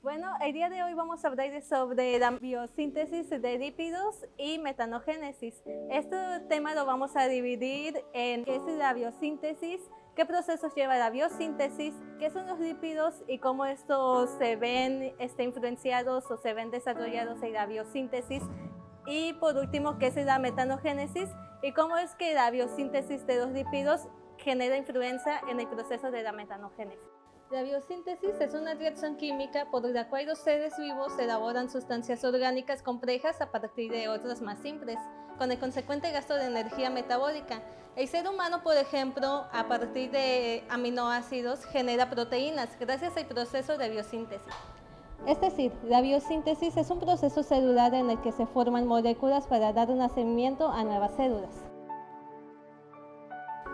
Bueno, el día de hoy vamos a hablar sobre la biosíntesis de lípidos y metanogénesis. Este tema lo vamos a dividir en qué es la biosíntesis, qué procesos lleva la biosíntesis, qué son los lípidos y cómo estos se ven influenciados o se ven desarrollados en la biosíntesis. Y por último, qué es la metanogénesis y cómo es que la biosíntesis de los lípidos genera influencia en el proceso de la metanogénesis. La biosíntesis es una reacción química por la cual los seres vivos elaboran sustancias orgánicas complejas a partir de otras más simples, con el consecuente gasto de energía metabólica. El ser humano, por ejemplo, a partir de aminoácidos genera proteínas gracias al proceso de biosíntesis. Es decir, la biosíntesis es un proceso celular en el que se forman moléculas para dar nacimiento a nuevas células.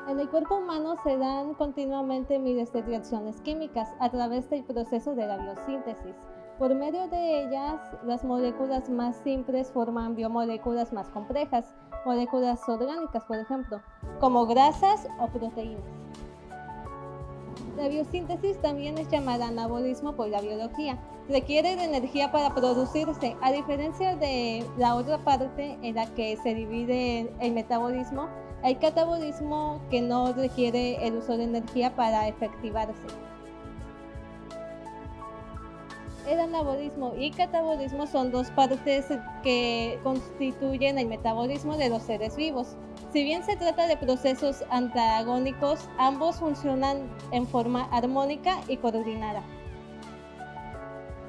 En el cuerpo humano se dan continuamente miles de reacciones químicas a través del proceso de la biosíntesis. Por medio de ellas, las moléculas más simples forman biomoléculas más complejas, moléculas orgánicas, por ejemplo, como grasas o proteínas. La biosíntesis también es llamada anabolismo por la biología. Requiere de energía para producirse, a diferencia de la otra parte en la que se divide el metabolismo. Hay catabolismo que no requiere el uso de energía para efectivarse. El anabolismo y catabolismo son dos partes que constituyen el metabolismo de los seres vivos. Si bien se trata de procesos antagónicos, ambos funcionan en forma armónica y coordinada.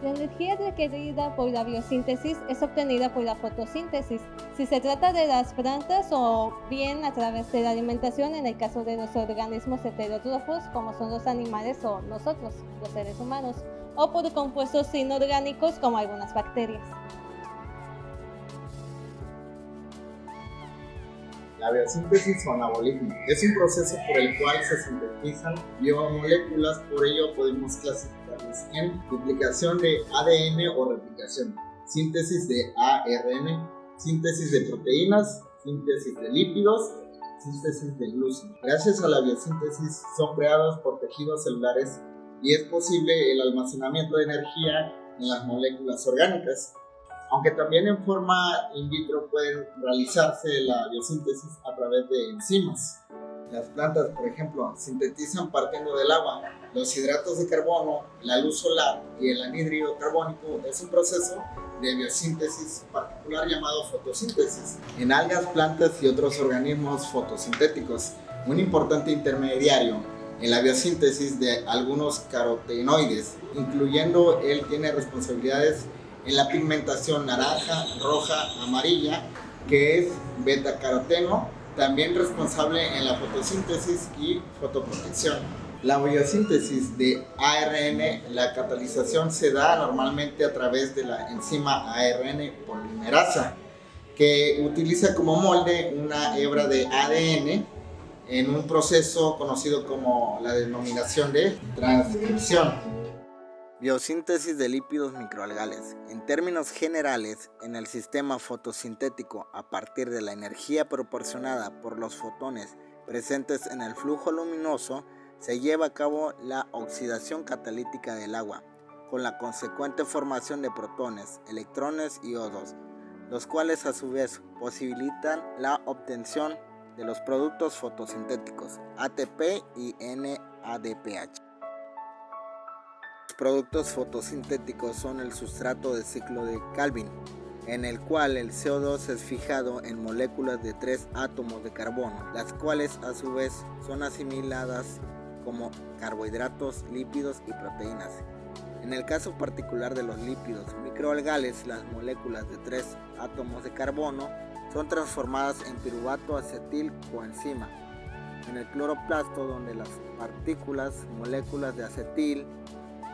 La energía requerida por la biosíntesis es obtenida por la fotosíntesis, si se trata de las plantas, o bien a través de la alimentación en el caso de los organismos heterótrofos, como son los animales o nosotros, los seres humanos, o por compuestos inorgánicos como algunas bacterias. La biosíntesis o anabolismo es un proceso por el cual se sintetizan biomoléculas, por ello podemos clasificarlas en duplicación de ADN o replicación, síntesis de ARN, síntesis de proteínas, síntesis de lípidos, síntesis de glucógeno. Gracias a la biosíntesis son creados por tejidos celulares y es posible el almacenamiento de energía en las moléculas orgánicas. Aunque también en forma in vitro puede realizarse la biosíntesis a través de enzimas. Las plantas, por ejemplo, sintetizan partiendo del agua. Los hidratos de carbono, la luz solar y el anhídrido carbónico es un proceso de biosíntesis particular llamado fotosíntesis. En algas, plantas y otros organismos fotosintéticos, un importante intermediario en la biosíntesis de algunos carotenoides, incluyendo él tiene responsabilidades en la pigmentación naranja, roja, amarilla, que es betacaroteno, también responsable en la fotosíntesis y fotoprotección. La biosíntesis de ARN, la catalización se da normalmente a través de la enzima ARN polimerasa, que utiliza como molde una hebra de ADN en un proceso conocido como la denominación de transcripción. Biosíntesis de lípidos microalgales. En términos generales, en el sistema fotosintético, a partir de la energía proporcionada por los fotones presentes en el flujo luminoso, se lleva a cabo la oxidación catalítica del agua, con la consecuente formación de protones, electrones y iodos, los cuales a su vez posibilitan la obtención de los productos fotosintéticos, ATP y NADPH. Los productos fotosintéticos son el sustrato de ciclo de Calvin, en el cual el CO2 es fijado en moléculas de 3 átomos de carbono, las cuales a su vez son asimiladas como carbohidratos, lípidos y proteínas. En el caso particular de los lípidos microalgales, las moléculas de 3 átomos de carbono son transformadas en piruvato acetil coenzima en el cloroplasto, donde las partículas, moléculas de acetil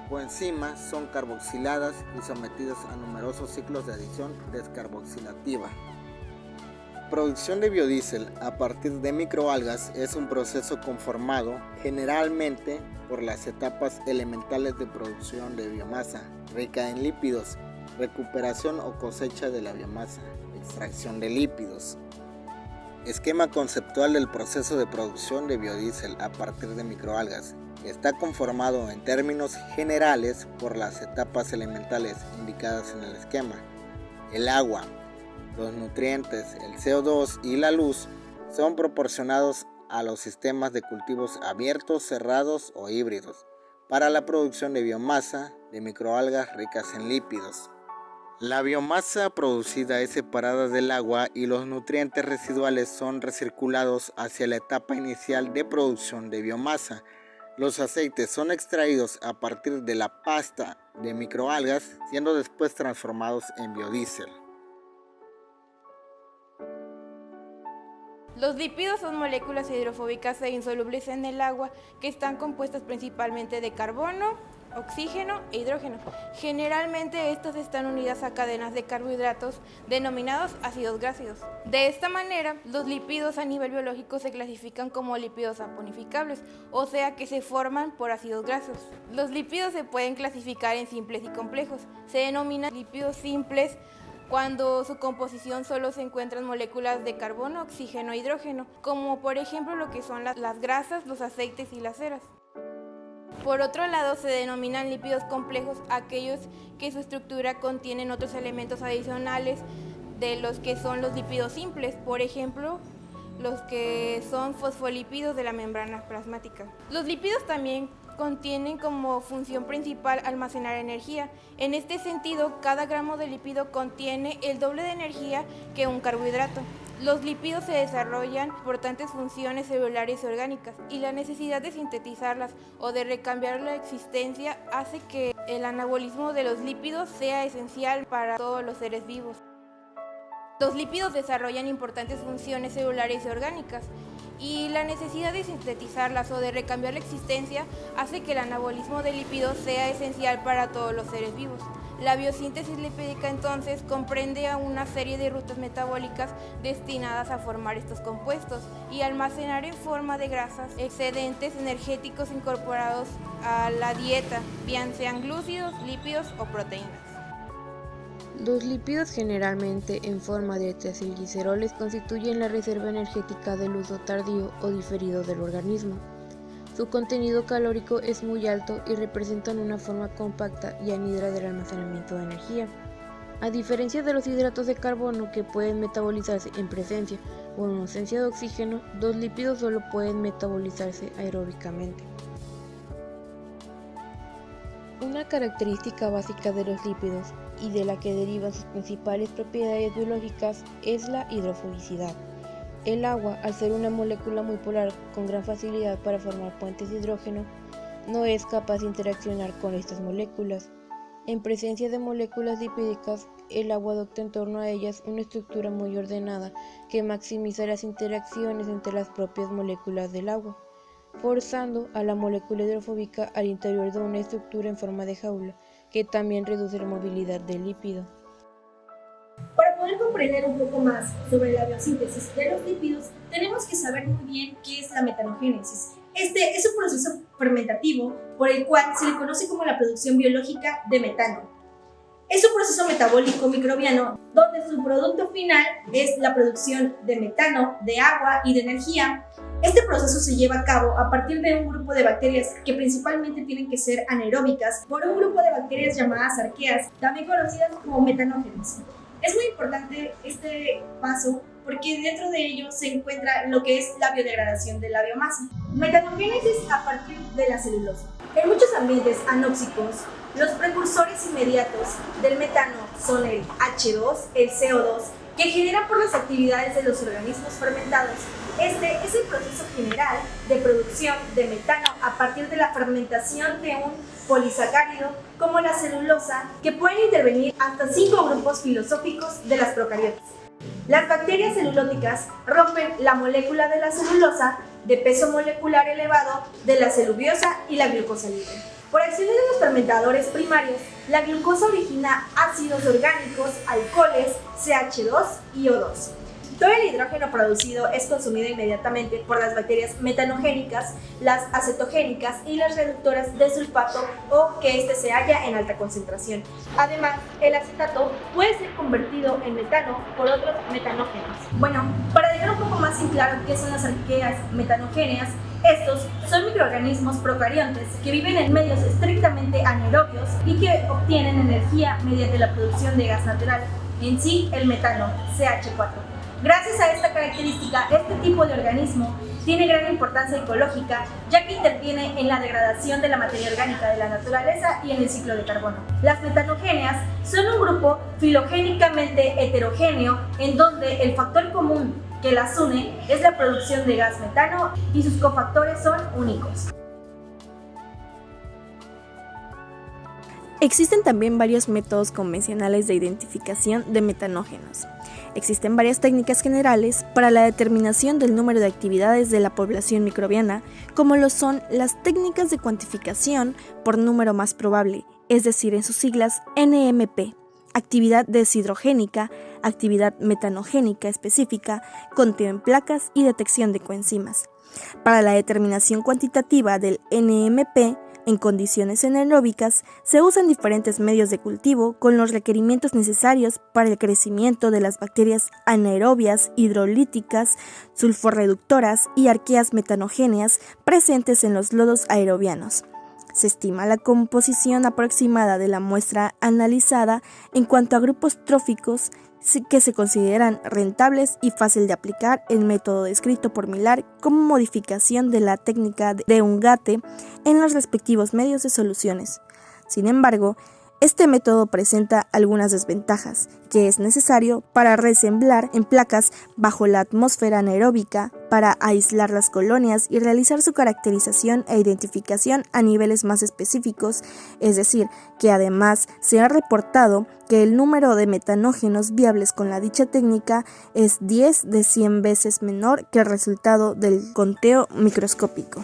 coenzima son carboxiladas y sometidas a numerosos ciclos de adición descarboxilativa. La producción de biodiesel a partir de microalgas es un proceso conformado generalmente por las etapas elementales de producción de biomasa, rica en lípidos, recuperación o cosecha de la biomasa, extracción de lípidos. Esquema conceptual del proceso de producción de biodiesel a partir de microalgas. Está conformado en términos generales por las etapas elementales indicadas en el esquema. El agua, los nutrientes, el CO2 y la luz son proporcionados a los sistemas de cultivos abiertos, cerrados o híbridos para la producción de biomasa de microalgas ricas en lípidos. La biomasa producida es separada del agua y los nutrientes residuales son recirculados hacia la etapa inicial de producción de biomasa. Los aceites son extraídos a partir de la pasta de microalgas, siendo después transformados en biodiesel. Los lípidos son moléculas hidrofóbicas e insolubles en el agua que están compuestas principalmente de carbono, oxígeno e hidrógeno. Generalmente estas están unidas a cadenas de carbohidratos denominados ácidos grasos. De esta manera, los lípidos a nivel biológico se clasifican como lípidos saponificables, o sea que se forman por ácidos grasos. Los lípidos se pueden clasificar en simples y complejos. Se denominan lípidos simples cuando su composición solo se encuentran moléculas de carbono, oxígeno e hidrógeno, como por ejemplo lo que son las grasas, los aceites y las ceras. Por otro lado, se denominan lípidos complejos aquellos que su estructura contienen otros elementos adicionales de los que son los lípidos simples, por ejemplo, los que son fosfolípidos de la membrana plasmática. Los lípidos también contienen como función principal almacenar energía. En este sentido, cada gramo de lípido contiene el doble de energía que un carbohidrato. Los lípidos se desarrollan importantes funciones celulares y orgánicas, y la necesidad de sintetizarlas o de recambiar la existencia hace que el anabolismo de los lípidos sea esencial para todos los seres vivos. Los lípidos desarrollan importantes funciones celulares y orgánicas, y la necesidad de sintetizarlas o de recambiar la existencia hace que el anabolismo de lípidos sea esencial para todos los seres vivos. La biosíntesis lipídica entonces comprende a una serie de rutas metabólicas destinadas a formar estos compuestos y almacenar en forma de grasas excedentes energéticos incorporados a la dieta, bien sean glúcidos, lípidos o proteínas. Los lípidos, generalmente en forma de acetilgliceroles, constituyen la reserva energética del uso tardío o diferido del organismo. Su contenido calórico es muy alto y representan una forma compacta y anhidra del almacenamiento de energía. A diferencia de los hidratos de carbono, que pueden metabolizarse en presencia o en ausencia de oxígeno, los lípidos solo pueden metabolizarse aeróbicamente. Una característica básica de los lípidos y de la que derivan sus principales propiedades biológicas es la hidrofobicidad. El agua, al ser una molécula muy polar con gran facilidad para formar puentes de hidrógeno, no es capaz de interaccionar con estas moléculas. En presencia de moléculas lipídicas, el agua adopta en torno a ellas una estructura muy ordenada que maximiza las interacciones entre las propias moléculas del agua, forzando a la molécula hidrofóbica al interior de una estructura en forma de jaula, que también reduce la movilidad del lípido. Para poder comprender un poco más sobre la biosíntesis de los lípidos, tenemos que saber muy bien qué es la metanogénesis. Este es un proceso fermentativo por el cual se le conoce como la producción biológica de metano. Es un proceso metabólico microbiano donde su producto final es la producción de metano, de agua y de energía. Este proceso se lleva a cabo a partir de un grupo de bacterias que principalmente tienen que ser anaeróbicas por un grupo de bacterias llamadas arqueas, también conocidas como metanógenes. Es muy importante este paso porque dentro de ello se encuentra lo que es la biodegradación de la biomasa. Metanogénesis a partir de la celulosa. En muchos ambientes anóxicos, los precursores inmediatos del metano son el H2, el CO2, que generan por las actividades de los organismos fermentados. Este es el proceso general de producción de metano a partir de la fermentación de un polisacárido como la celulosa, que pueden intervenir hasta 5 grupos filosóficos de las procariotas. Las bacterias celulóticas rompen la molécula de la celulosa de peso molecular elevado de la celubiosa y la glucosa libre. Por acción de los fermentadores primarios, la glucosa origina ácidos orgánicos, alcoholes, CH2 y O2. Todo el hidrógeno producido es consumido inmediatamente por las bacterias metanogénicas, las acetogénicas y las reductoras de sulfato o que éste se halla en alta concentración. Además, el acetato puede ser convertido en metano por otros metanógenos. Bueno, para dejar un poco más en claro qué son las arqueas metanogéneas, estos son microorganismos procariontes que viven en medios estrictamente anaerobios y que obtienen energía mediante la producción de gas natural, en sí el metano, CH4. Gracias a esta característica, este tipo de organismo tiene gran importancia ecológica, ya que interviene en la degradación de la materia orgánica de la naturaleza y en el ciclo de carbono. Las metanogéneas son un grupo filogénicamente heterogéneo en donde el factor común que las une es la producción de gas metano y sus cofactores son únicos. Existen también varios métodos convencionales de identificación de metanógenos. Existen varias técnicas generales para la determinación del número de actividades de la población microbiana, como lo son las técnicas de cuantificación por número más probable, es decir, en sus siglas NMP, actividad deshidrogénica, actividad metanogénica específica, conteo en placas y detección de coenzimas. Para la determinación cuantitativa del NMP, en condiciones anaeróbicas, se usan diferentes medios de cultivo con los requerimientos necesarios para el crecimiento de las bacterias anaerobias, hidrolíticas, sulforreductoras y arqueas metanogéneas presentes en los lodos aerobianos. Se estima la composición aproximada de la muestra analizada en cuanto a grupos tróficos que se consideran rentables y fácil de aplicar el método descrito por Millar como modificación de la técnica de Ungate en los respectivos medios de soluciones. Sin embargo, este método presenta algunas desventajas que es necesario para resemblar en placas bajo la atmósfera anaeróbica para aislar las colonias y realizar su caracterización e identificación a niveles más específicos, es decir, que además se ha reportado que el número de metanógenos viables con la dicha técnica es 10 de 100 veces menor que el resultado del conteo microscópico.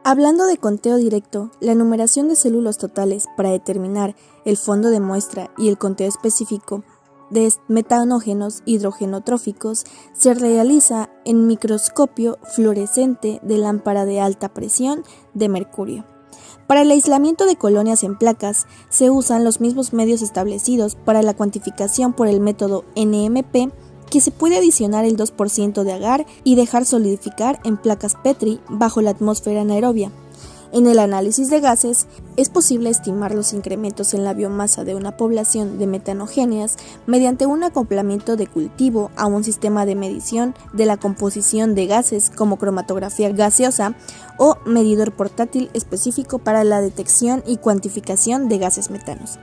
Hablando de conteo directo, la numeración de células totales para determinar el fondo de muestra y el conteo específico de metanógenos hidrogenotróficos se realiza en microscopio fluorescente de lámpara de alta presión de mercurio. Para el aislamiento de colonias en placas se usan los mismos medios establecidos para la cuantificación por el método NMP, que se puede adicionar el 2% de agar y dejar solidificar en placas Petri bajo la atmósfera anaerobia. En el análisis de gases, es posible estimar los incrementos en la biomasa de una población de metanogéneas mediante un acoplamiento de cultivo a un sistema de medición de la composición de gases como cromatografía gaseosa o medidor portátil específico para la detección y cuantificación de gases metanos.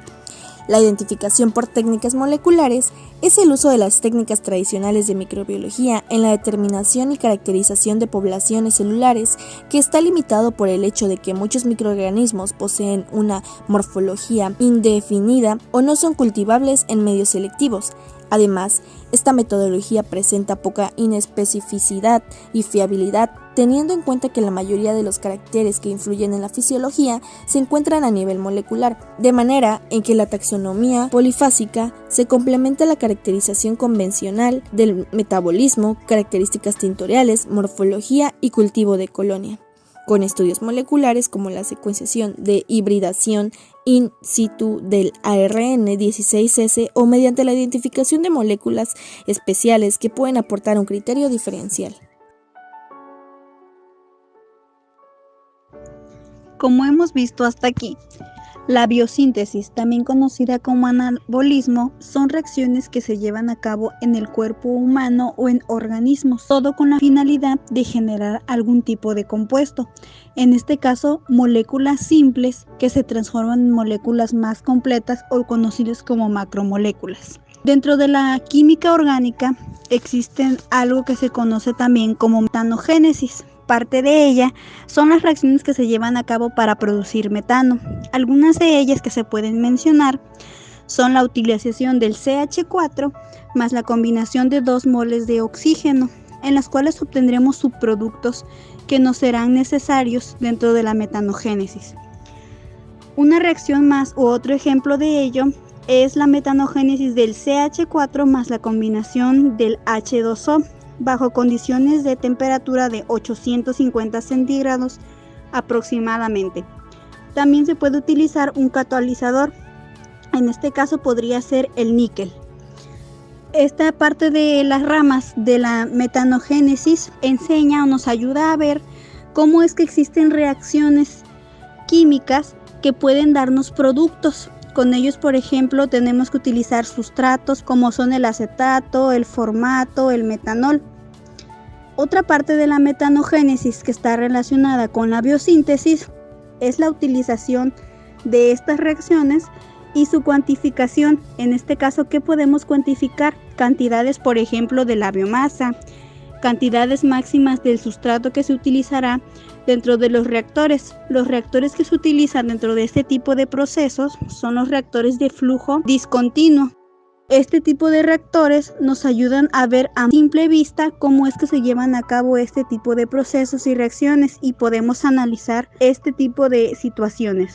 La identificación por técnicas moleculares es el uso de las técnicas tradicionales de microbiología en la determinación y caracterización de poblaciones celulares, que está limitado por el hecho de que muchos microorganismos poseen una morfología indefinida o no son cultivables en medios selectivos. Además, esta metodología presenta poca inespecificidad y fiabilidad, teniendo en cuenta que la mayoría de los caracteres que influyen en la fisiología se encuentran a nivel molecular, de manera en que la taxonomía polifásica se complementa a la caracterización convencional del metabolismo, características tintoriales, morfología y cultivo de colonia, con estudios moleculares como la secuenciación de hibridación in situ del ARN16S o mediante la identificación de moléculas especiales que pueden aportar un criterio diferencial. Como hemos visto hasta aquí, la biosíntesis, también conocida como anabolismo, son reacciones que se llevan a cabo en el cuerpo humano o en organismos, todo con la finalidad de generar algún tipo de compuesto. En este caso, moléculas simples que se transforman en moléculas más completas o conocidas como macromoléculas. Dentro de la química orgánica existen algo que se conoce también como metanogénesis. Parte de ella son las reacciones que se llevan a cabo para producir metano. Algunas de ellas que se pueden mencionar son la utilización del CH4 más la combinación de 2 moles de oxígeno, en las cuales obtendremos subproductos que nos serán necesarios dentro de la metanogénesis. Una reacción más u otro ejemplo de ello es la metanogénesis del CH4 más la combinación del H2O bajo condiciones de temperatura de 850 centígrados aproximadamente. También se puede utilizar un catalizador, en este caso podría ser el níquel. Esta parte de las ramas de la metanogénesis enseña o nos ayuda a ver cómo es que existen reacciones químicas que pueden darnos productos. Con ellos, por ejemplo, tenemos que utilizar sustratos como son el acetato, el formato, el metanol. Otra parte de la metanogénesis que está relacionada con la biosíntesis es la utilización de estas reacciones y su cuantificación. En este caso, ¿qué podemos cuantificar? Cantidades, por ejemplo, de la biomasa, cantidades máximas del sustrato que se utilizará dentro de los reactores. Los reactores que se utilizan dentro de este tipo de procesos son los reactores de flujo discontinuo. Este tipo de reactores nos ayudan a ver a simple vista cómo es que se llevan a cabo este tipo de procesos y reacciones y podemos analizar este tipo de situaciones.